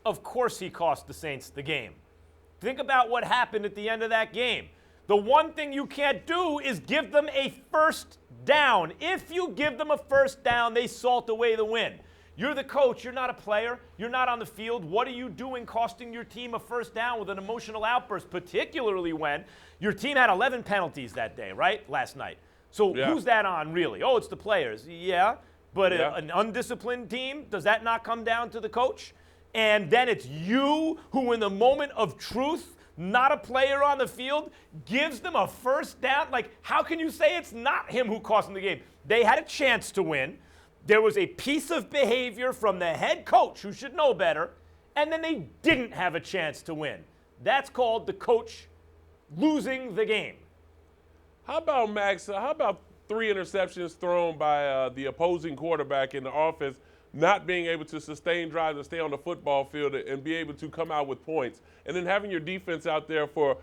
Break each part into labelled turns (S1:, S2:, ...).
S1: Of course he cost the Saints the game. Think about what happened at the end of that game. The one thing you can't do is give them a first down. If you give them a first down, they salt away the win. You're the coach. You're not a player. You're not on the field. What are you doing costing your team a first down with an emotional outburst, particularly when your team had 11 penalties that day, right, last night? So who's that on, really? Oh, it's the players. Yeah, but an undisciplined team, does that not come down to the coach? And then it's you who, in the moment of truth, not a player on the field, gives them a first down? Like, how can you say it's not him who cost them the game? They had a chance to win. There was a piece of behavior from the head coach, who should know better, and then they didn't have a chance to win. That's called the coach losing the game.
S2: How about, Max, how about 3 interceptions thrown by the opposing quarterback in the offense, not being able to sustain drives and stay on the football field and be able to come out with points, and then having your defense out there for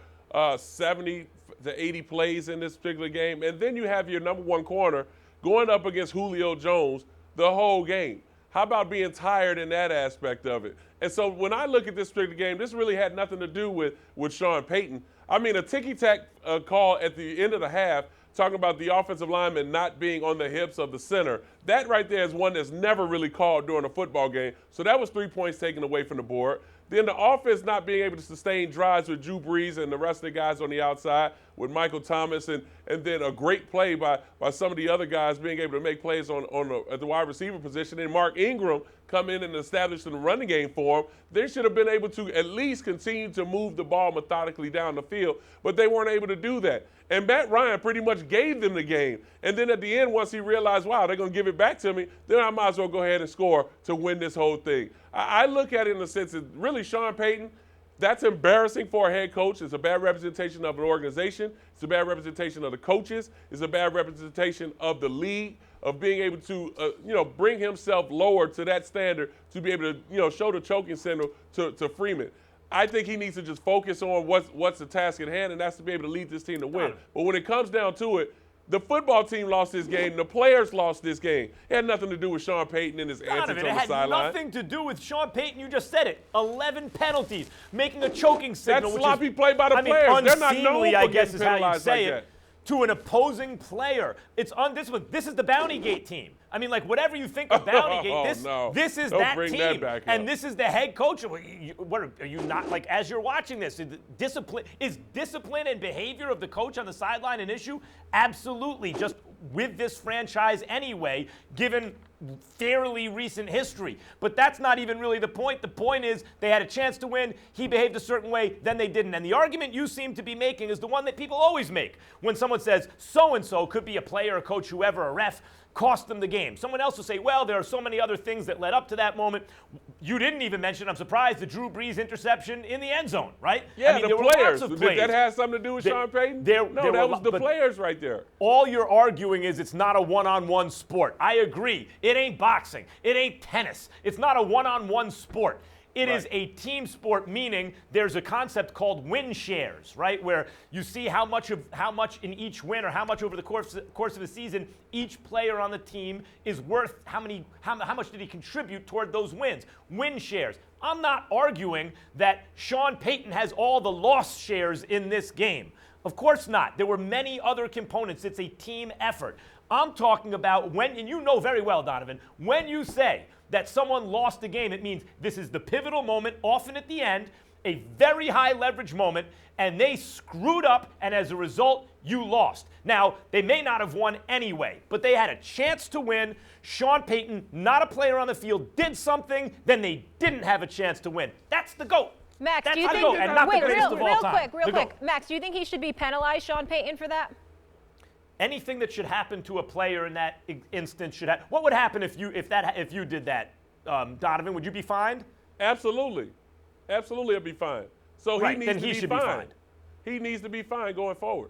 S2: 70 to 80 plays in this particular game, and then you have your number one corner going up against Julio Jones the whole game. How about being tired in that aspect of it? And so when I look at this particular game, this really had nothing to do with Sean Payton. I mean, a ticky-tack call at the end of the half, talking about the offensive lineman not being on the hips of the center. That right there is one that's never really called during a football game. So that was 3 points taken away from the board. Then the offense not being able to sustain drives with Drew Brees and the rest of the guys on the outside with Michael Thomas, and then a great play by some of the other guys being able to make plays at the wide receiver position, and Mark Ingram come in and establish the running game for them. They should have been able to at least continue to move the ball methodically down the field, but they weren't able to do that. And Matt Ryan pretty much gave them the game. And then at the end, once he realized, wow, they're going to give it back to me, then I might as well go ahead and score to win this whole thing. I look at it in the sense that really Sean Payton, that's embarrassing for a head coach. It's a bad representation of an organization. It's a bad representation of the coaches. It's a bad representation of the league, of being able to, bring himself lower to that standard to be able to, show the choking signal to Freeman. I think he needs to just focus on what's the task at hand, and that's to be able to lead this team to win. But when it comes down to it, the football team lost this game. The players lost this game. It had nothing to do with Sean Payton and his antics on the sideline.
S1: It had nothing to do with Sean Payton. You just said it. 11 penalties, making a choking signal.
S2: That's sloppy play by the players. They're not known for getting penalized like that.
S1: To an opposing player. It's undisciplined. This is the Bounty Gate team. I mean, like, whatever you think of Bounty Gate, this is that team. And this is the head coach. What are you not, like, as you're watching this, is discipline and behavior of the coach on the sideline an issue? Absolutely. Just with this franchise anyway, given fairly recent history. But that's not even really the point. The point is they had a chance to win. He behaved a certain way, then they didn't. And the argument you seem to be making is the one that people always make when someone says so-and-so could be a player, a coach, whoever, a ref, cost them the game. Someone else will say, well, there are so many other things that led up to that moment. You didn't even mention, I'm surprised, the Drew Brees interception in the end zone, right?
S2: Yeah, I mean, the players. Did that have something to do with Sean Payton? No, that was the players right there.
S1: All you're arguing is it's not a one-on-one sport. I agree. It ain't boxing. It ain't tennis. It's not a one-on-one sport. It is a team sport, meaning there's a concept called win shares, right? Where you see how much in each win, or how much over the course of the season each player on the team is worth, how much did he contribute toward those wins. Win shares. I'm not arguing that Sean Payton has all the loss shares in this game. Of course not. There were many other components. It's a team effort. I'm talking about when, and you know very well, Donovan, when you say that someone lost the game, it means this is the pivotal moment, often at the end, a very high leverage moment, and they screwed up, and as a result, you lost. Now, they may not have won anyway, but they had a chance to win. Sean Payton, not a player on the field, did something, then they didn't have a chance to win. That's the GOAT.
S3: Max,
S1: That's
S3: do you think, real quick, Max, do you think he should be penalized, Sean Payton, for that?
S1: Anything that should happen to a player in that instance should happen. What would happen if you did that, Donovan? Would you be fined?
S2: Absolutely. Absolutely, I'd be fined. So
S1: he needs to be fined.
S2: He needs to be fined going forward.